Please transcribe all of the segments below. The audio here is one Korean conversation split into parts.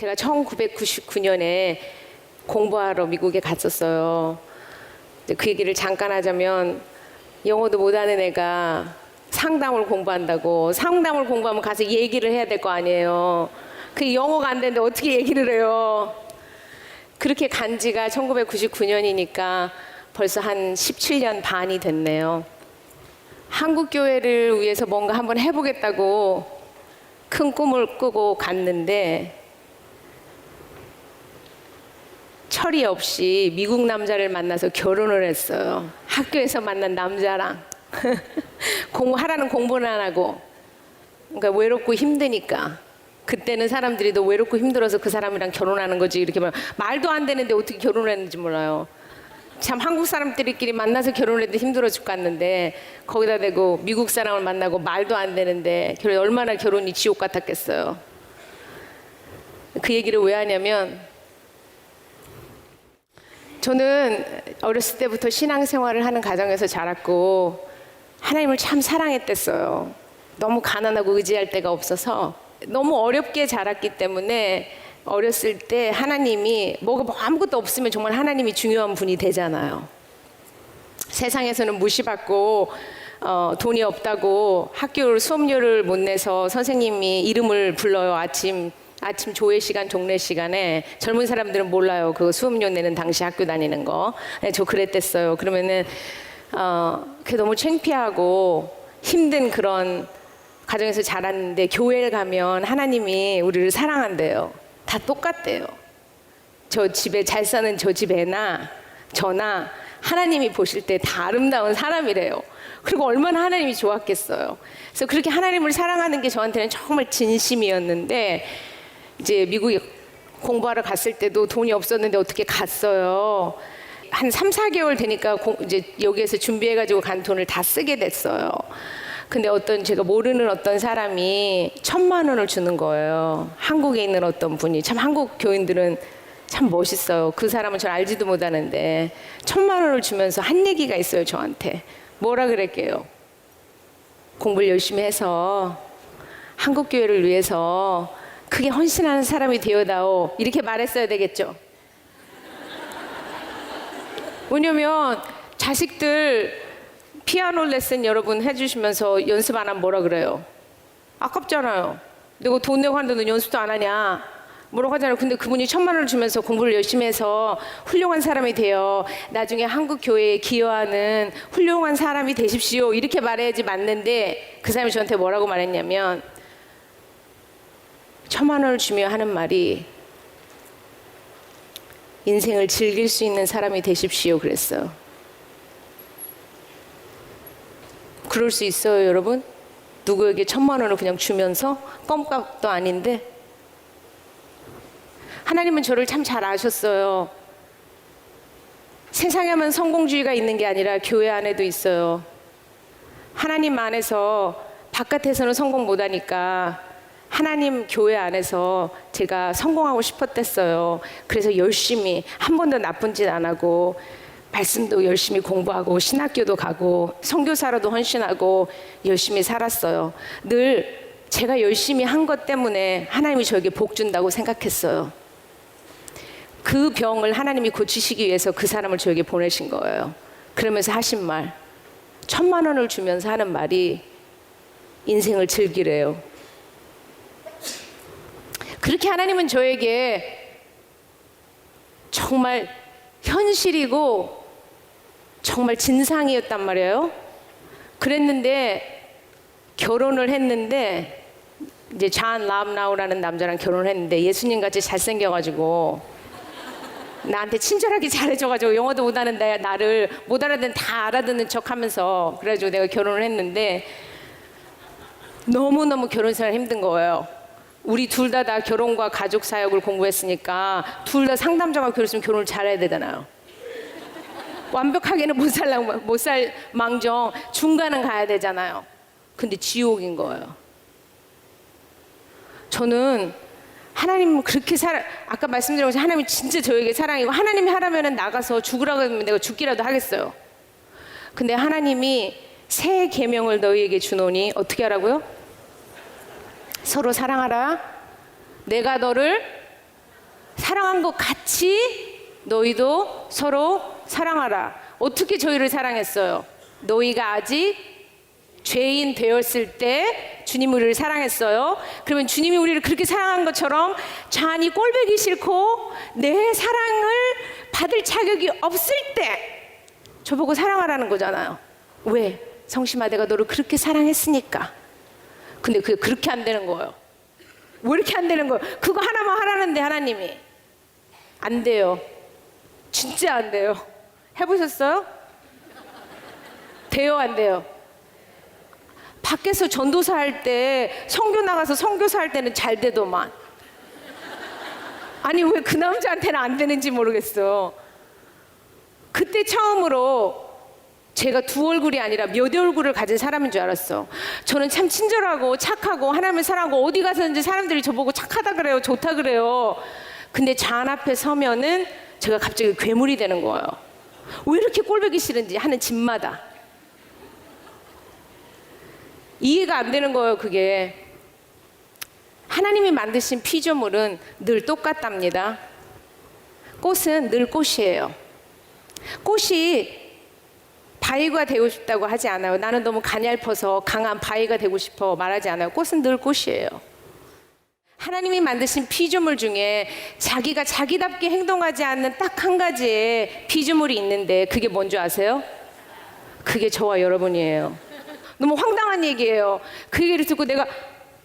제가 1999년에 공부하러 미국에 갔었어요. 그 얘기를 잠깐 하자면, 영어도 못하는 애가 상담을 공부하면 가서 얘기를 해야 될 거 아니에요. 그 영어가 안 되는데 어떻게 얘기를 해요? 그렇게 간 지가 1999년이니까 벌써 한 17년 반이 됐네요. 한국 교회를 위해서 뭔가 한번 해보겠다고 큰 꿈을 꾸고 갔는데, 철이 없이 미국 남자를 만나서 결혼을 했어요. 학교에서 만난 남자랑. 공부하라는 공부는 안 하고, 그러니까 외롭고 힘드니까. 그때는 사람들이 너 외롭고 힘들어서 그 사람이랑 결혼하는 거지 이렇게 말도 안 되는데 어떻게 결혼했는지 몰라요. 참 한국 사람들끼리 만나서 결혼해도 힘들어 죽겠는데, 거기다 대고 미국 사람을 만나고 말도 안 되는데 얼마나 결혼이 지옥 같았겠어요. 그 얘기를 왜 하냐면, 저는 어렸을 때부터 신앙생활을 하는 가정에서 자랐고 하나님을 참 사랑했댔어요. 너무 가난하고 의지할 데가 없어서 너무 어렵게 자랐기 때문에, 어렸을 때 하나님이 뭐 아무것도 없으면 정말 하나님이 중요한 분이 되잖아요. 세상에서는 무시받고 돈이 없다고 학교 수업료를 못 내서 선생님이 이름을 불러요. 아침 조회 시간, 종례 시간에. 젊은 사람들은 몰라요. 그 수업료 내는 당시 학교 다니는 거. 네, 저 그랬댔어요. 그러면은 그게 너무 창피하고 힘든 그런 가정에서 자랐는데, 교회를 가면 하나님이 우리를 사랑한대요. 다 똑같대요. 저 집에 잘 사는 저 집 애나 저나 하나님이 보실 때 다 아름다운 사람이래요. 그리고 얼마나 하나님이 좋았겠어요. 그래서 그렇게 하나님을 사랑하는 게 저한테는 정말 진심이었는데, 이제 미국에 공부하러 갔을 때도 돈이 없었는데 어떻게 갔어요. 한 3, 4개월 되니까 이제 여기에서 준비해가지고 간 돈을 다 쓰게 됐어요. 근데 제가 모르는 어떤 사람이 1,000만 원을 주는 거예요. 한국에 있는 어떤 분이. 참 한국 교인들은 참 멋있어요. 그 사람은 저 알지도 못하는데 1,000만 원을 주면서 한 얘기가 있어요, 저한테. 뭐라 그랬게요? 공부를 열심히 해서 한국 교회를 위해서 크게 헌신하는 사람이 되어다오, 이렇게 말했어야 되겠죠. 왜냐면 자식들 피아노 레슨 여러분 해주시면서 연습 안 하면 뭐라 그래요? 아깝잖아요. 내가 돈 내고 하는데 연습도 안 하냐 뭐라고 하잖아요. 근데 그분이 1,000만 원을 주면서 공부를 열심히 해서 훌륭한 사람이 되어 나중에 한국 교회에 기여하는 훌륭한 사람이 되십시오, 이렇게 말해야지 맞는데, 그 사람이 저한테 뭐라고 말했냐면, 1,000만 원을 주며 하는 말이 인생을 즐길 수 있는 사람이 되십시오 그랬어요. 그럴 수 있어요, 여러분? 누구에게 1,000만 원을 그냥 주면서, 껌값도 아닌데. 하나님은 저를 참 잘 아셨어요. 세상에만 성공주의가 있는 게 아니라 교회 안에도 있어요. 하나님 안에서, 바깥에서는 성공 못하니까 하나님 교회 안에서 제가 성공하고 싶었댔어요. 그래서 열심히, 한 번도 나쁜 짓 안 하고, 말씀도 열심히 공부하고, 신학교도 가고, 선교사로도 헌신하고 열심히 살았어요. 늘 제가 열심히 한 것 때문에 하나님이 저에게 복 준다고 생각했어요. 그 병을 하나님이 고치시기 위해서 그 사람을 저에게 보내신 거예요. 그러면서 하신 말, 1,000만 원을 주면서 하는 말이 인생을 즐기래요. 그렇게 하나님은 저에게 정말 현실이고 정말 진상이었단 말이에요. 그랬는데 결혼을 했는데, 이제 잔 람나우라는 남자랑 결혼을 했는데, 예수님같이 잘생겨가지고 나한테 친절하게 잘해줘가지고, 영어도 못하는 나를 못 알아듣는 다 알아듣는 척하면서, 그래가지고 내가 결혼을 했는데 너무너무 결혼 생활 힘든 거예요. 우리 둘 다 결혼과 가족 사역을 공부했으니까 둘 다 상담자가 그랬으면 결혼을 잘해야 되잖아요. 완벽하게는 못 살 망정 중간은 가야 되잖아요. 근데 지옥인 거예요. 저는 하나님 그렇게 아까 말씀드린 것처럼 하나님이 진짜 저에게 사랑이고, 하나님이 하라면은 나가서 죽으라고 하면 내가 죽기라도 하겠어요. 근데 하나님이 새 계명을 너희에게 주노니 어떻게 하라고요? 서로 사랑하라. 내가 너를 사랑한 것 같이 너희도 서로 사랑하라. 어떻게 저희를 사랑했어요? 너희가 아직 죄인 되었을 때 주님이 우리를 사랑했어요. 그러면 주님이 우리를 그렇게 사랑한 것처럼 잔이 꼴보기 싫고 내 사랑을 받을 자격이 없을 때 저보고 사랑하라는 거잖아요. 왜? 성심아, 내가 너를 그렇게 사랑했으니까. 근데 그게 그렇게 안 되는 거예요. 왜 이렇게 안 되는 거예요? 그거 하나만 하라는데 하나님이 안 돼요. 진짜 안 돼요. 해보셨어요? 돼요, 안 돼요? 밖에서 전도사 할 때, 선교 나가서 선교사 할 때는 잘 되더만. 아니 왜 그 남자한테는 안 되는지 모르겠어. 그때 처음으로 제가 두 얼굴이 아니라 몇 얼굴을 가진 사람인 줄 알았어. 저는 참 친절하고 착하고 하나님을 사랑하고 어디 가서든지 사람들이 저보고 착하다 그래요, 좋다 그래요. 근데 잔 앞에 서면은 제가 갑자기 괴물이 되는 거예요. 왜 이렇게 꼴보기 싫은지 하는 집마다 이해가 안 되는 거예요. 그게 하나님이 만드신 피조물은 늘 똑같답니다. 꽃은 늘 꽃이에요. 꽃이 바위가 되고 싶다고 하지 않아요. 나는 너무 가냘퍼서 강한 바위가 되고 싶어 말하지 않아요. 꽃은 늘 꽃이에요. 하나님이 만드신 피조물 중에 자기가 자기답게 행동하지 않는 딱 한 가지의 피조물이 있는데 그게 뭔지 아세요? 그게 저와 여러분이에요. 너무 황당한 얘기예요. 그 얘기를 듣고 내가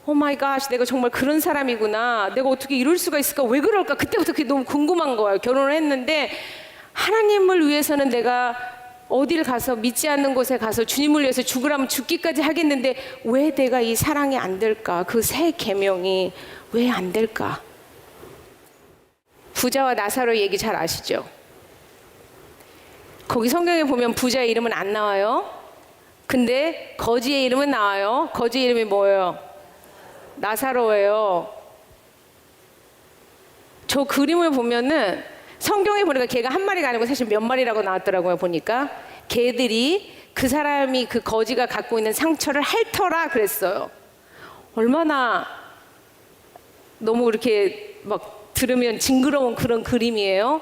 오 마이 갓, 내가 정말 그런 사람이구나. 내가 어떻게 이럴 수가 있을까? 왜 그럴까? 그때부터 그게 너무 궁금한 거예요. 결혼을 했는데 하나님을 위해서는 내가 어딜 가서 믿지 않는 곳에 가서 주님을 위해서 죽으라면 죽기까지 하겠는데 왜 내가 이 사랑이 안 될까? 그 새 계명이 왜 안 될까? 부자와 나사로 얘기 잘 아시죠? 거기 성경에 보면 부자의 이름은 안 나와요. 근데 거지의 이름은 나와요. 거지의 이름이 뭐예요? 나사로예요. 저 그림을 보면은 성경에 보니까 개가 한 마리가 아니고 사실 몇 마리라고 나왔더라고요. 보니까 개들이 그 사람이 그 거지가 갖고 있는 상처를 핥어라 그랬어요. 얼마나 너무 이렇게 막 들으면 징그러운 그런 그림이에요.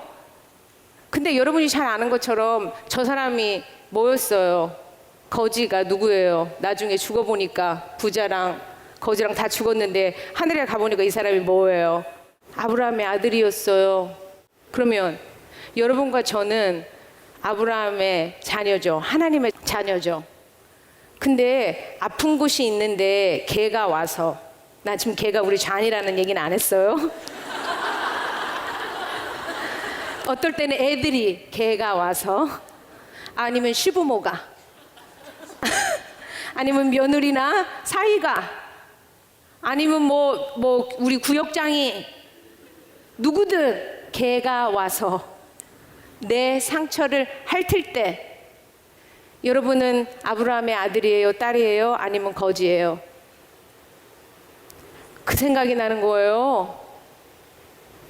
근데 여러분이 잘 아는 것처럼 저 사람이 뭐였어요? 거지가 누구예요? 나중에 죽어보니까 부자랑 거지랑 다 죽었는데 하늘에 가보니까 이 사람이 뭐예요? 아브라함의 아들이었어요. 그러면 여러분과 저는 아브라함의 자녀죠. 하나님의 자녀죠. 근데 아픈 곳이 있는데 개가 와서, 나 지금 개가 우리 잔이라는 얘기는 안 했어요. 어떨 때는 애들이 개가 와서, 아니면 시부모가 아니면 며느리나 사위가, 아니면 뭐 우리 구역장이, 누구든 개가 와서 내 상처를 핥을 때 여러분은 아브라함의 아들이에요, 딸이에요, 아니면 거지예요? 그 생각이 나는 거예요.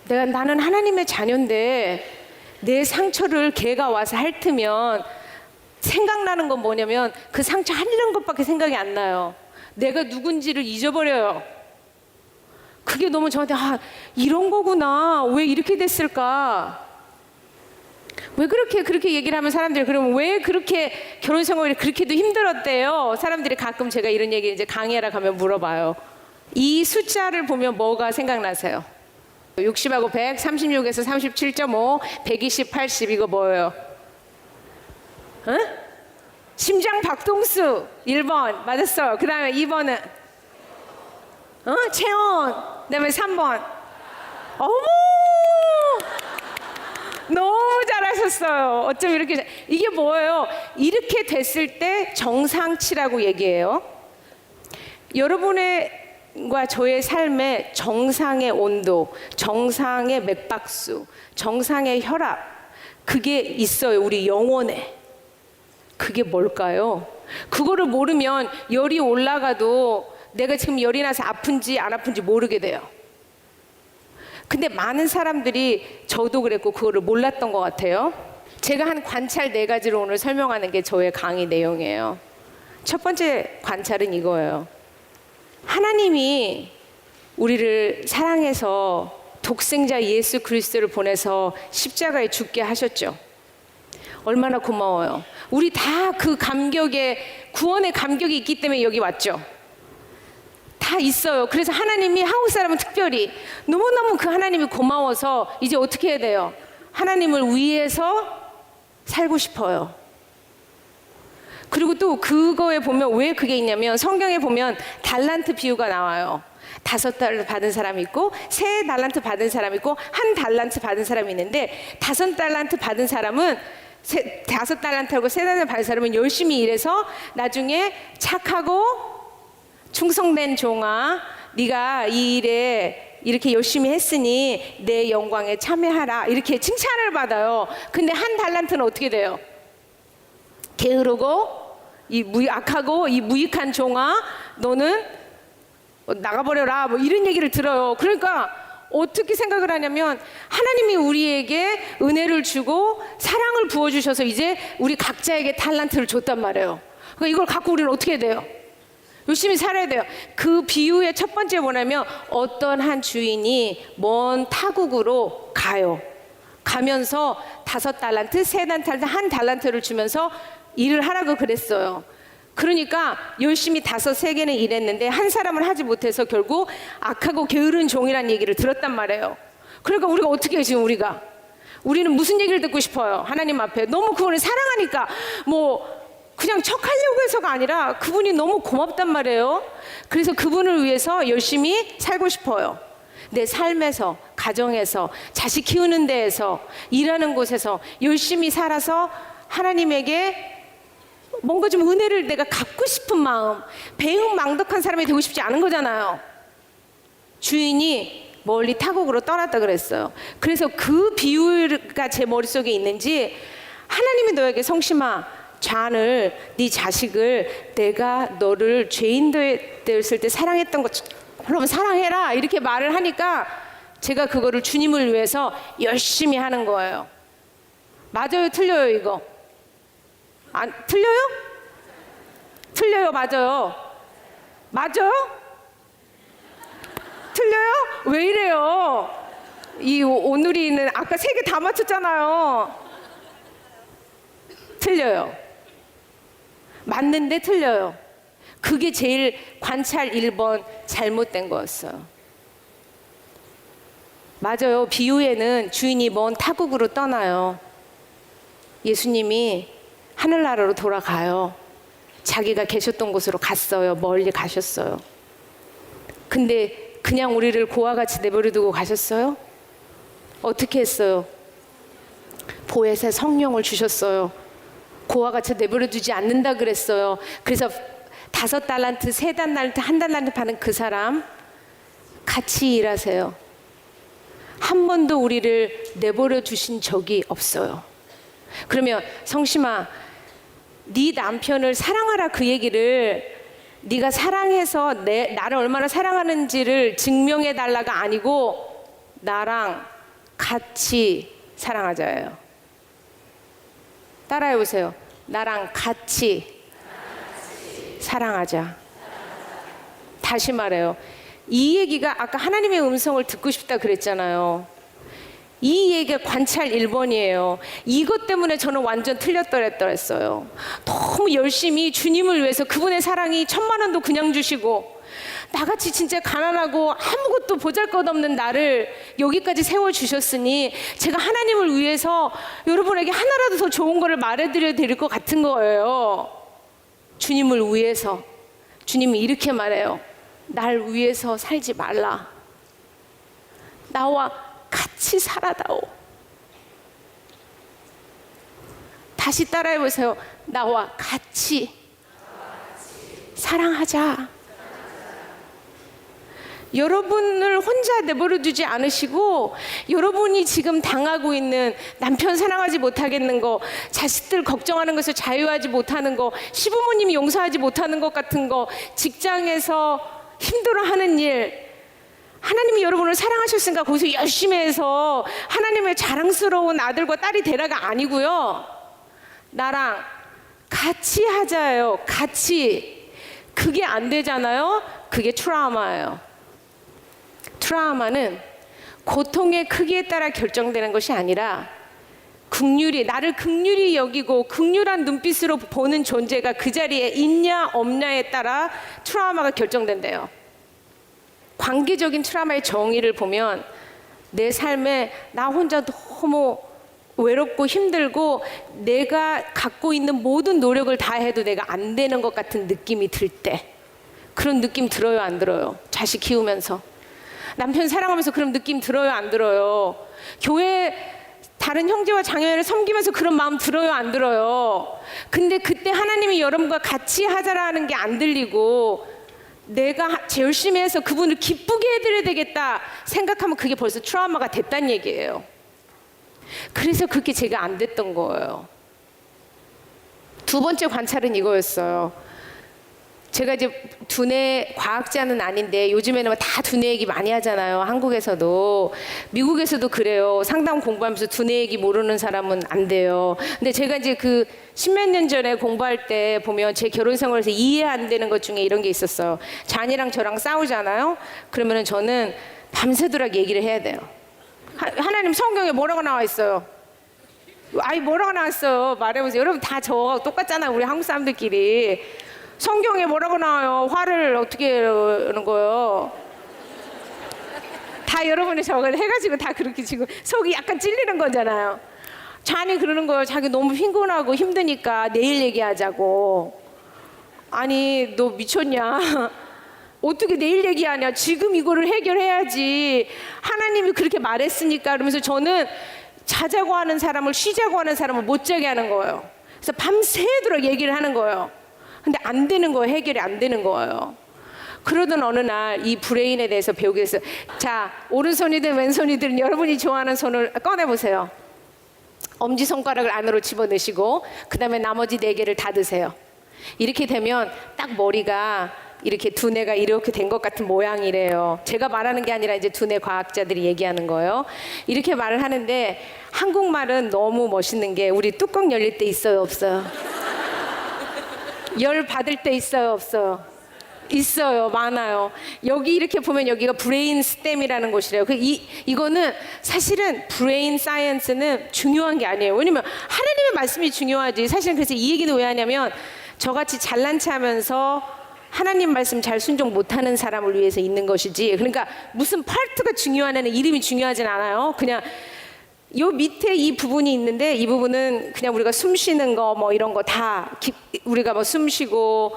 나는 하나님의 자녀인데 내 상처를 개가 와서 핥으면 생각나는 건 뭐냐면 그 상처 핥는 것밖에 생각이 안 나요. 내가 누군지를 잊어버려요. 그게 너무 저한테 이런 거구나. 왜 이렇게 됐을까? 왜 그렇게 얘기를 하면 사람들이 그러면 왜 그렇게 결혼 생활이 그렇게도 힘들었대요? 사람들이 가끔 제가 이런 얘기 이제 강의하러 가면 물어봐요. 이 숫자를 보면 뭐가 생각나세요? 60하고 100, 36에서 37.5, 120, 80 이거 뭐예요? 응? 심장 박동수 1번 맞았어요. 그 다음에 2번은 체온. 그 다음에 3번 어머 너무 잘하셨어요. 어쩜 이렇게 이게 뭐예요? 이렇게 됐을 때 정상치라고 얘기해요. 여러분과 저의 삶에 정상의 온도, 정상의 맥박수, 정상의 혈압 그게 있어요. 우리 영혼에. 그게 뭘까요? 그거를 모르면 열이 올라가도 내가 지금 열이 나서 아픈지 안 아픈지 모르게 돼요. 근데 많은 사람들이 저도 그랬고 그거를 몰랐던 것 같아요. 제가 한 관찰 4가지로 오늘 설명하는 게 저의 강의 내용이에요. 첫 번째 관찰은 이거예요. 하나님이 우리를 사랑해서 독생자 예수 그리스도를 보내서 십자가에 죽게 하셨죠. 얼마나 고마워요. 우리 다 그 감격에, 구원의 감격이 있기 때문에 여기 왔죠. 다 있어요. 그래서 하나님이, 한국 사람은 특별히 너무너무 그 하나님이 고마워서 이제 어떻게 해야 돼요? 하나님을 위해서 살고 싶어요. 그리고 또 그거에 보면 왜 그게 있냐면, 성경에 보면 달란트 비유가 나와요. 5달란트 받은 사람이 있고 3달란트 받은 사람이 있고 1달란트 받은 사람이 있는데, 5달란트 받은 사람은 5달란트하고 3달란트 받은 사람은 열심히 일해서 나중에 착하고 충성된 종아, 네가 이 일에 이렇게 열심히 했으니 내 영광에 참여하라, 이렇게 칭찬을 받아요. 근데 1달란트는 어떻게 돼요? 게으르고 악하고 이 무익한 종아, 너는 나가버려라, 뭐 이런 얘기를 들어요. 그러니까 어떻게 생각을 하냐면, 하나님이 우리에게 은혜를 주고 사랑을 부어주셔서 이제 우리 각자에게 달란트를 줬단 말이에요. 그러니까 이걸 갖고 우리는 어떻게 해야 돼요? 열심히 살아야 돼요. 그 비유의 첫 번째 뭐냐면, 어떤 한 주인이 먼 타국으로 가요. 가면서 5달란트, 3달란트, 1달란트를 주면서 일을 하라고 그랬어요. 그러니까 열심히 3개는 일했는데 한 사람을 하지 못해서 결국 악하고 게으른 종이라는 얘기를 들었단 말이에요. 그러니까 우리가 어떻게 해요? 지금 우리는 무슨 얘기를 듣고 싶어요? 하나님 앞에 너무 그분을 사랑하니까, 뭐 그냥 척하려고 해서가 아니라 그분이 너무 고맙단 말이에요. 그래서 그분을 위해서 열심히 살고 싶어요. 내 삶에서, 가정에서, 자식 키우는 데에서, 일하는 곳에서 열심히 살아서 하나님에게 뭔가 좀 은혜를 내가 갚고 싶은 마음, 배은망덕한 사람이 되고 싶지 않은 거잖아요. 주인이 멀리 타국으로 떠났다 그랬어요. 그래서 그 비유가 제 머릿속에 있는지, 하나님이 너에게, 성심아, 잔을, 네 자식을 내가 너를 죄인 되었을 때 사랑했던 것처럼 사랑해라, 이렇게 말을 하니까 제가 그거를 주님을 위해서 열심히 하는 거예요. 맞아요, 틀려요? 이거 틀려요? 틀려요? 맞아요? 맞아요? 틀려요? 왜 이래요? 오늘이는 아까 3개 다 맞췄잖아요. 틀려요. 맞는데 틀려요. 그게 제일 관찰 1번 잘못된 거였어요. 맞아요. 비유에는 주인이 먼 타국으로 떠나요. 예수님이 하늘나라로 돌아가요. 자기가 계셨던 곳으로 갔어요. 멀리 가셨어요. 근데 그냥 우리를 고아 같이 내버려 두고 가셨어요? 어떻게 했어요? 보혜사 성령을 주셨어요. 고아 같이 내버려 두지 않는다 그랬어요. 그래서 5달란트, 3달란트, 1달란트 받은 그 사람 같이 일하세요. 한 번도 우리를 내버려 두신 적이 없어요. 그러면 성심아, 네 남편을 사랑하라, 그 얘기를 네가 사랑해서 나를 얼마나 사랑하는지를 증명해 달라가 아니고, 나랑 같이 사랑하자예요. 따라해 보세요. 나랑 같이 사랑하자. 다시 말해요. 이 얘기가, 아까 하나님의 음성을 듣고 싶다 그랬잖아요. 이 얘기가 관찰 1번이에요. 이것 때문에 저는 완전 틀렸더랬다 했어요. 너무 열심히 주님을 위해서, 그분의 사랑이 1000만 원도 그냥 주시고, 나같이 진짜 가난하고 아무것도 보잘것없는 나를 여기까지 세워주셨으니 제가 하나님을 위해서 여러분에게 하나라도 더 좋은 거를 말해드려야 될 것 같은 거예요. 주님을 위해서. 주님이 이렇게 말해요. 날 위해서 살지 말라. 나와 같이 살아다오. 다시 따라해 보세요. 나와 같이 사랑하자. 여러분을 혼자 내버려 두지 않으시고, 여러분이 지금 당하고 있는 남편 사랑하지 못하겠는 거, 자식들 걱정하는 것을 자유하지 못하는 거, 시부모님이 용서하지 못하는 것 같은 거, 직장에서 힘들어하는 일, 하나님이 여러분을 사랑하셨으니까 거기서 열심히 해서 하나님의 자랑스러운 아들과 딸이 되라가 아니고요. 나랑 같이 하자예요. 같이. 그게 안 되잖아요. 그게 트라우마예요. 트라우마는 고통의 크기에 따라 결정되는 것이 아니라 나를 긍휼히 여기고 긍휼한 눈빛으로 보는 존재가 그 자리에 있냐 없냐에 따라 트라우마가 결정된대요. 관계적인 트라우마의 정의를 보면 내 삶에 나 혼자 너무 외롭고 힘들고 내가 갖고 있는 모든 노력을 다 해도 내가 안 되는 것 같은 느낌이 들 때, 그런 느낌 들어요 안 들어요? 자식 키우면서, 남편 사랑하면서 그런 느낌 들어요 안 들어요? 교회 다른 형제와 자매를 섬기면서 그런 마음 들어요 안 들어요? 근데 그때 하나님이 여러분과 같이 하자라는 게 안 들리고 내가 열심히 해서 그분을 기쁘게 해드려야 되겠다 생각하면 그게 벌써 트라우마가 됐단 얘기예요. 그래서 그렇게 제가 안 됐던 거예요. 두 번째 관찰은 이거였어요. 제가 이제 두뇌 과학자는 아닌데 요즘에는 다 두뇌 얘기 많이 하잖아요. 한국에서도 미국에서도 그래요. 상담 공부하면서 두뇌 얘기 모르는 사람은 안 돼요. 근데 제가 이제 그 십몇 년 전에 공부할 때 보면 제 결혼 생활에서 이해 안 되는 것 중에 이런 게 있었어요. 잔이랑 저랑 싸우잖아요. 그러면은 저는 밤새도록 얘기를 해야 돼요. 하나님 성경에 뭐라고 나와 있어요? 아니 뭐라고 나왔어요? 말해보세요. 여러분 다 저 똑같잖아요. 우리 한국 사람들끼리. 성경에 뭐라고 나와요? 화를 어떻게 하는 거예요? 다 여러분이 저걸 해가지고 다 그렇게 지금 속이 약간 찔리는 거잖아요. 잔이 그러는 거예요. 자기 너무 핑곤하고 힘드니까 내일 얘기하자고. 아니 너 미쳤냐? 어떻게 내일 얘기하냐? 지금 이거를 해결해야지. 하나님이 그렇게 말했으니까. 그러면서 저는 자자고 하는 사람을 쉬자고 하는 사람을 못 자게 하는 거예요. 그래서 밤새도록 얘기를 하는 거예요. 근데 안 되는 거예요. 해결이 안 되는 거예요. 그러던 어느 날 이 브레인에 대해서 배우게 됐어요. 자, 오른손이든 왼손이든 여러분이 좋아하는 손을 꺼내보세요. 엄지손가락을 안으로 집어넣으시고 그 다음에 나머지 4개를 닫으세요. 이렇게 되면 딱 머리가 이렇게 두뇌가 이렇게 된 것 같은 모양이래요. 제가 말하는 게 아니라 이제 두뇌 과학자들이 얘기하는 거예요. 이렇게 말을 하는데 한국말은 너무 멋있는 게 우리 뚜껑 열릴 때 있어요 없어요? 열 받을 때 있어요 없어요? 있어요. 많아요. 여기 이렇게 보면 여기가 브레인 스템이라는 곳이래요. 이거는 사실은 브레인 사이언스는 중요한 게 아니에요. 왜냐면 하나님의 말씀이 중요하지. 사실은 그래서 이 얘기는 왜 하냐면 저같이 잘난 체 하면서 하나님 말씀 잘 순종 못하는 사람을 위해서 있는 것이지, 그러니까 무슨 파트가 중요한 애는 이름이 중요하진 않아요. 그냥 요 밑에 이 부분이 있는데 이 부분은 그냥 우리가 숨 쉬는 거 뭐 이런 거 다 우리가 뭐 숨 쉬고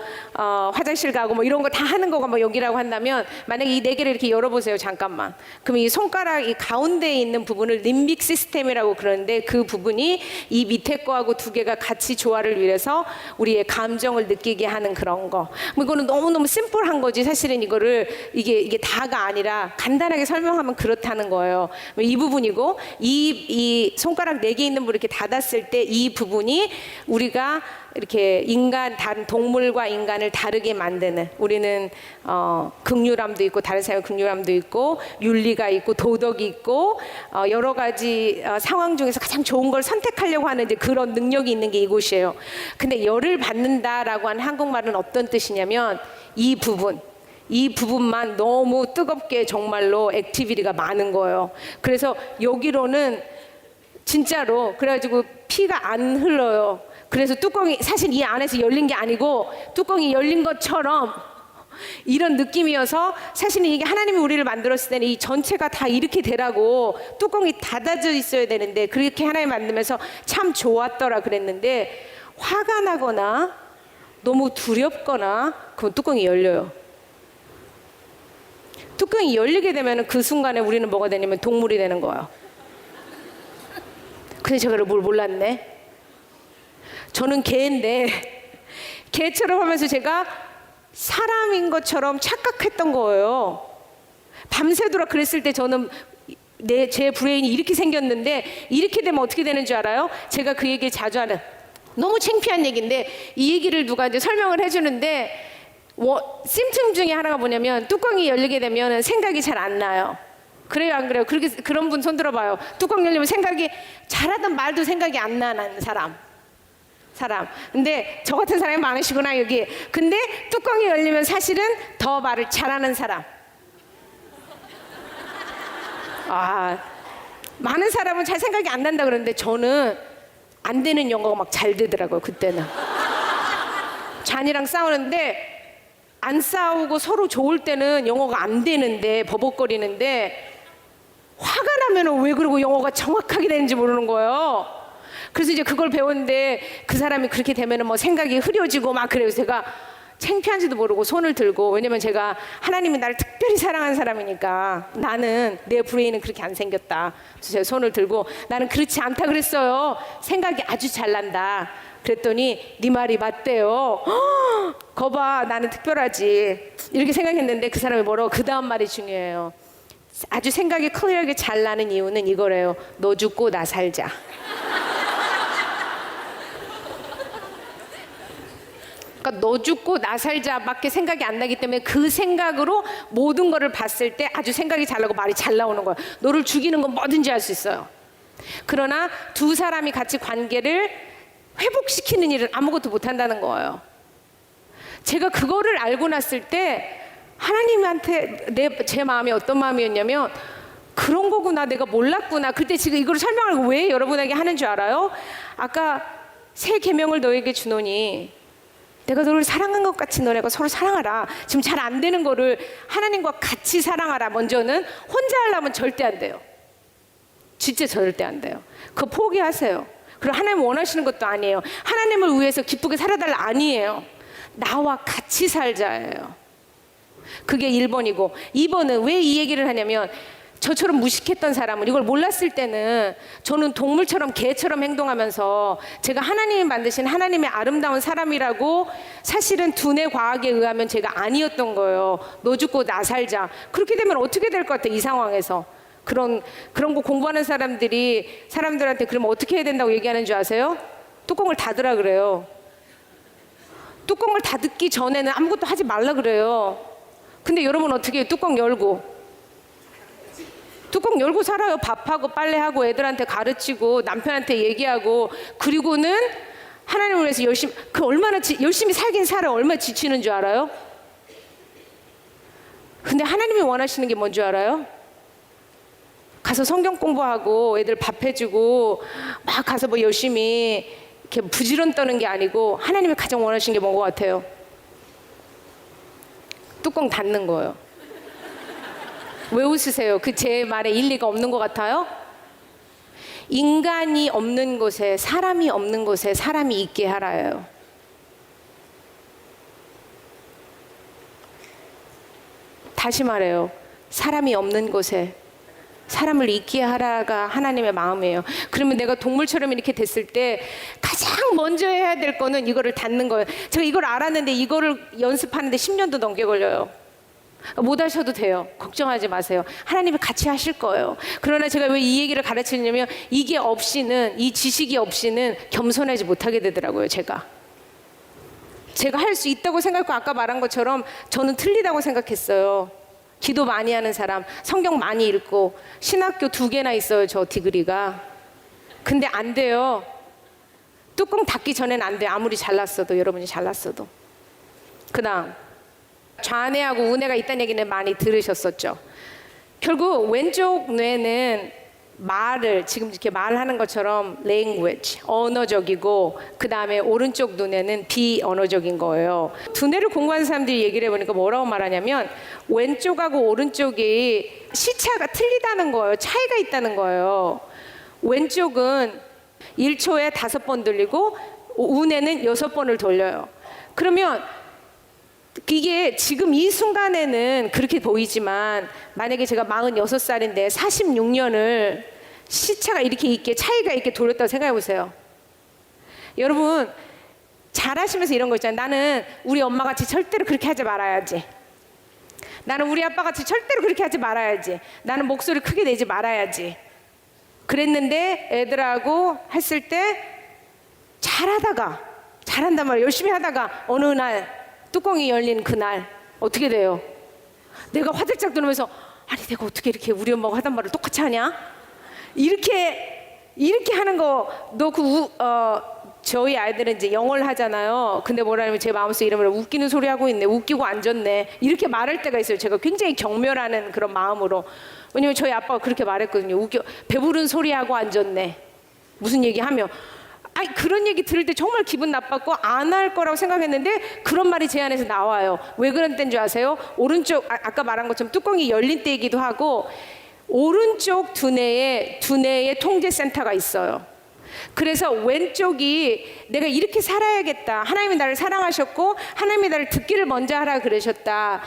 화장실 가고 뭐 이런 거 다 하는 거가 뭐 여기라고 한다면, 만약에 이 4개를 이렇게 열어보세요. 잠깐만. 그럼 이 손가락 이 가운데에 있는 부분을 림빅 시스템이라고 그러는데 그 부분이 이 밑에 거하고 2개가 같이 조화를 이뤄서 우리의 감정을 느끼게 하는 그런 거. 뭐 이거는 너무너무 심플한 거지. 사실은 이거를 이게 다가 아니라 간단하게 설명하면 그렇다는 거예요. 이 부분이고 이 손가락 4개 있는 부분 이렇게 닫았을 때 이 부분이 우리가 이렇게 다른 동물과 인간을 다르게 만드는, 우리는 긍휼함도 있고 다른 사람의 긍휼함도 있고 윤리가 있고 도덕이 있고 여러 가지 상황 중에서 가장 좋은 걸 선택하려고 하는 이제 그런 능력이 있는 게 이곳이에요. 근데 열을 받는다라고 하는 한국말은 어떤 뜻이냐면 이 부분만 너무 뜨겁게 정말로 액티비티가 많은 거예요. 그래서 여기로는 진짜로 그래가지고 피가 안 흘러요. 그래서 뚜껑이 사실 이 안에서 열린 게 아니고 뚜껑이 열린 것처럼 이런 느낌이어서, 사실은 이게 하나님이 우리를 만들었을 때는 이 전체가 다 이렇게 되라고 뚜껑이 닫아져 있어야 되는데 그렇게 하나님 만들면서 참 좋았더라 그랬는데, 화가 나거나 너무 두렵거나 그럼 뚜껑이 열려요. 뚜껑이 열리게 되면 그 순간에 우리는 뭐가 되냐면 동물이 되는 거예요. 근데 제가 뭘 몰랐네. 저는 개인데 개처럼 하면서 제가 사람인 것처럼 착각했던 거예요. 밤새도록 그랬을 때 저는 제 브레인이 이렇게 생겼는데, 이렇게 되면 어떻게 되는 줄 알아요? 제가 그 얘기를 자주 하는, 너무 창피한 얘기인데 이 얘기를 누가 이제 설명을 해주는데, 심층 중에 하나가 뭐냐면 뚜껑이 열리게 되면 생각이 잘 안 나요. 그래요 안 그래요? 그런 분 손 들어봐요. 뚜껑 열리면 생각이, 잘하던 말도 생각이 안 나는 사람. 근데 저 같은 사람이 많으시구나 여기. 근데 뚜껑이 열리면 사실은 더 말을 잘하는 사람. 아, 많은 사람은 잘 생각이 안 난다 그러는데 저는 안 되는 영어가 막 잘 되더라고요. 그때는 잔이랑 싸우는데 안 싸우고 서로 좋을 때는 영어가 안 되는데 버벅거리는데 화가 나면 왜 그러고 영어가 정확하게 되는지 모르는 거예요. 그래서 이제 그걸 배웠는데 그 사람이 그렇게 되면은 뭐 생각이 흐려지고 막 그래요. 제가 창피한지도 모르고 손을 들고, 왜냐면 제가 하나님이 나를 특별히 사랑하는 사람이니까 나는 내 브레인은 그렇게 안 생겼다. 그래서 제가 손을 들고 나는 그렇지 않다 그랬어요. 생각이 아주 잘 난다. 그랬더니 네 말이 맞대요. 거봐 나는 특별하지 이렇게 생각했는데 그 사람이 뭐라고 그 다음 말이 중요해요. 아주 생각이 클리어하게 잘 나는 이유는 이거래요. 너 죽고 나 살자. 그러니까 너 죽고 나 살자밖에 생각이 안 나기 때문에 그 생각으로 모든 거를 봤을 때 아주 생각이 잘 나고 말이 잘 나오는 거예요. 너를 죽이는 건 뭐든지 할 수 있어요. 그러나 두 사람이 같이 관계를 회복시키는 일은 아무것도 못한다는 거예요. 제가 그거를 알고 났을 때 하나님한테 제 마음이 어떤 마음이었냐면, 그런 거구나, 내가 몰랐구나. 그때 지금 이걸 설명을 왜 여러분에게 하는 줄 알아요? 아까 새 계명을 너에게 주노니 내가 너를 사랑한 것 같이 너네가 서로 사랑하라. 지금 잘 안 되는 거를 하나님과 같이 사랑하라. 먼저는 혼자 하려면 절대 안 돼요. 진짜 절대 안 돼요. 그거 포기하세요. 그리고 하나님 원하시는 것도 아니에요. 하나님을 위해서 기쁘게 살아달라 아니에요. 나와 같이 살자예요. 그게 1번이고 2번은 왜 이 얘기를 하냐면, 저처럼 무식했던 사람은 이걸 몰랐을 때는 저는 동물처럼 개처럼 행동하면서 제가 하나님이 만드신 하나님의 아름다운 사람이라고 사실은 두뇌 과학에 의하면 제가 아니었던 거예요. 너 죽고 나 살자. 그렇게 되면 어떻게 될 것 같아요? 이 상황에서 그런 거 공부하는 사람들한테 그러면 어떻게 해야 된다고 얘기하는 줄 아세요? 뚜껑을 닫으라 그래요. 뚜껑을 닫기 전에는 아무것도 하지 말라 그래요. 근데 여러분 어떻게 해요? 뚜껑 열고 살아요. 밥하고 빨래하고 애들한테 가르치고 남편한테 얘기하고, 그리고는 하나님을 위해서 열심히, 얼마나 열심히 살긴 살아요. 얼마나 지치는 줄 알아요? 근데 하나님이 원하시는 게 뭔 줄 알아요? 가서 성경 공부하고 애들 밥 해주고 막 가서 뭐 열심히 이렇게 부지런 떠는 게 아니고, 하나님이 가장 원하시는 게 뭔 것 같아요? 뚜껑 닫는 거예요. 왜 웃으세요? 그 제 말에 일리가 없는 것 같아요? 인간이 없는 곳에, 사람이 없는 곳에 사람이 있게 하라예요. 다시 말해요. 사람이 없는 곳에 사람을 있게 하라가 하나님의 마음이에요. 그러면 내가 동물처럼 이렇게 됐을 때 가장 먼저 해야 될 거는 이거를 닫는 거예요. 제가 이걸 알았는데 이거를 연습하는데 10년도 넘게 걸려요. 못 하셔도 돼요. 걱정하지 마세요. 하나님이 같이 하실 거예요. 그러나 제가 왜 이 얘기를 가르치냐면, 이게 없이는, 이 지식이 없이는 겸손하지 못하게 되더라고요. 제가 할 수 있다고 생각하고, 아까 말한 것처럼 저는 틀리다고 생각했어요. 기도 많이 하는 사람, 성경 많이 읽고 신학교 2개나 있어요. 저 디그리가. 근데 안 돼요. 뚜껑 닫기 전엔 안 돼요. 아무리 잘났어도, 여러분이 잘났어도. 그 다음, 좌뇌하고 우뇌가 있다는 얘기는 많이 들으셨었죠. 결국 왼쪽 뇌는 말을, 지금 이렇게 말하는 것처럼 language, 언어적이고, 그 다음에 오른쪽 눈에는 비언어적인 거예요. 두뇌를 공부하는 사람들이 얘기를 해보니까 뭐라고 말하냐면, 왼쪽하고 오른쪽이 시차가 틀리다는 거예요. 차이가 있다는 거예요. 왼쪽은 1초에 5번 들리고 우뇌는 6번을 돌려요. 그러면 이게 지금 이 순간에는 그렇게 보이지만, 만약에 제가 46살인데 46년을 시차가 이렇게 있게, 차이가 있게 돌렸다고 생각해 보세요. 여러분 잘하시면서 이런 거 있잖아요. 나는 우리 엄마같이 절대로 그렇게 하지 말아야지. 나는 우리 아빠같이 절대로 그렇게 하지 말아야지. 나는 목소리 크게 내지 말아야지. 그랬는데 애들하고 했을 때 잘한단 말이에요. 열심히 하다가 어느 날 뚜껑이 열린 그날 어떻게 돼요? 내가 화들짝 놀면서, 아니 내가 어떻게 이렇게 우리 엄마가 하던 말을 똑같이 하냐? 이렇게 하는 거, 너 저희 아이들은 이제 영어를 하잖아요. 근데 뭐라냐면 제 마음속에 이러면 웃기는 소리 하고 있네, 웃기고 앉았네, 이렇게 말할 때가 있어요. 제가 굉장히 경멸하는 그런 마음으로. 왜냐면 저희 아빠가 그렇게 말했거든요. 웃겨, 배부른 소리 하고 앉았네, 무슨 얘기하면. 아니, 그런 얘기 들을 때 정말 기분 나빴고 안 할 거라고 생각했는데 그런 말이 제 안에서 나와요. 왜 그런 때인 줄 아세요? 오른쪽, 아까 말한 것처럼 뚜껑이 열린 때이기도 하고, 오른쪽 두뇌에 통제센터가 있어요. 그래서 왼쪽이 내가 이렇게 살아야겠다, 하나님이 나를 사랑하셨고 하나님이 나를 듣기를 먼저 하라 그러셨다,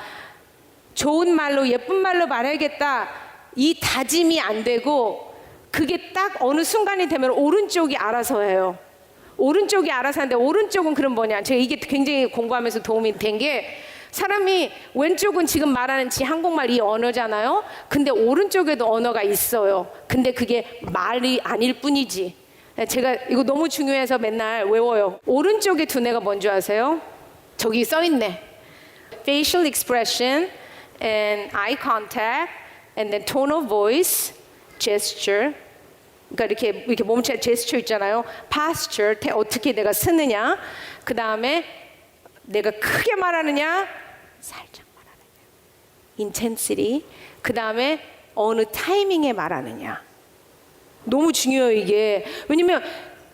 좋은 말로 예쁜 말로 말해야겠다, 이 다짐이 안 되고 그게 딱 어느 순간이 되면 오른쪽이 알아서 해요. 오른쪽이 알아서 하는데, 오른쪽은 그럼 뭐냐, 제가 이게 굉장히 공부하면서 도움이 된 게, 사람이 왼쪽은 지금 말하는 지 한국말 이 언어잖아요. 근데 오른쪽에도 언어가 있어요. 근데 그게 말이 아닐 뿐이지. 제가 이거 너무 중요해서 맨날 외워요. 오른쪽의 두뇌가 뭔지 아세요? 저기 써 있네. Facial expression and eye contact and then tone of voice, gesture. 그러니까 이렇게 몸체 제스처 있잖아요. posture, 어떻게 내가 쓰느냐. 그 다음에 내가 크게 말하느냐, 살짝 말하느냐, intensity. 그 다음에 어느 타이밍에 말하느냐. 너무 중요해요, 이게. 왜냐면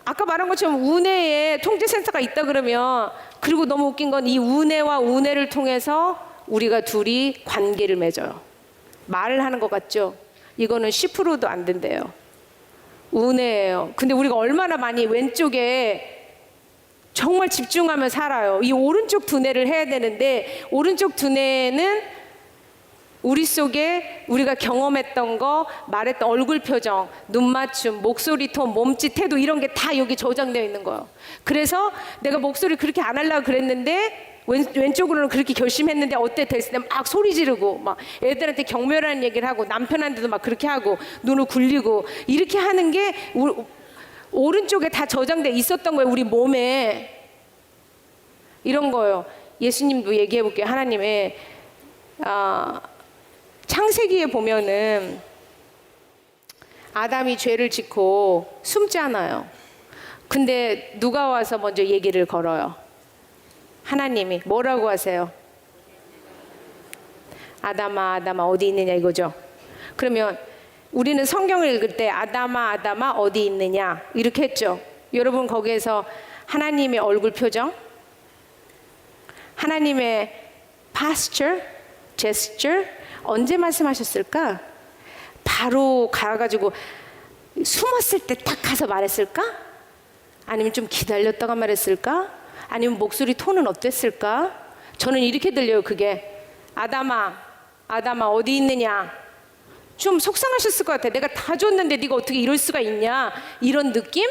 아까 말한 것처럼 우뇌에 통제센터가 있다 그러면, 그리고 너무 웃긴 건 이 우뇌와 우뇌를 통해서 우리가 둘이 관계를 맺어요. 말을 하는 것 같죠? 이거는 10%도 안 된대요. 우뇌예요. 근데 우리가 얼마나 많이 왼쪽에 정말 집중하며 살아요. 이 오른쪽 두뇌를 해야 되는데, 오른쪽 두뇌는 우리 속에 우리가 경험했던 거, 말했던 얼굴 표정, 눈 맞춤, 목소리 톤, 몸짓, 태도, 이런 게 다 여기 저장되어 있는 거예요. 그래서 내가 목소리 그렇게 안 하려고 그랬는데 왼쪽으로는 그렇게 결심했는데 어때 됐을 때 막 소리 지르고, 막 애들한테 경멸하는 얘기를 하고, 남편한테도 막 그렇게 하고, 눈을 굴리고, 이렇게 하는 게 오른쪽에 다 저장돼 있었던 거예요, 우리 몸에. 이런 거예요. 예수님도 얘기해 볼게요. 하나님의 창세기에 보면은 아담이 죄를 짓고 숨잖아요. 근데 누가 와서 먼저 얘기를 걸어요? 하나님이. 뭐라고 하세요? 아담아, 아담아 어디 있느냐, 이거죠. 그러면 우리는 성경을 읽을 때 아담아, 아담아 어디 있느냐 이렇게 했죠. 여러분, 거기에서 하나님의 얼굴 표정, 하나님의 posture, gesture 언제 말씀하셨을까? 바로 가가지고 숨었을 때 딱 가서 말했을까? 아니면 좀 기다렸다가 말했을까? 아니면 목소리 톤은 어땠을까? 저는 이렇게 들려요, 그게. 아담아, 아담아 어디 있느냐. 좀 속상하셨을 것 같아. 내가 다 줬는데 네가 어떻게 이럴 수가 있냐, 이런 느낌?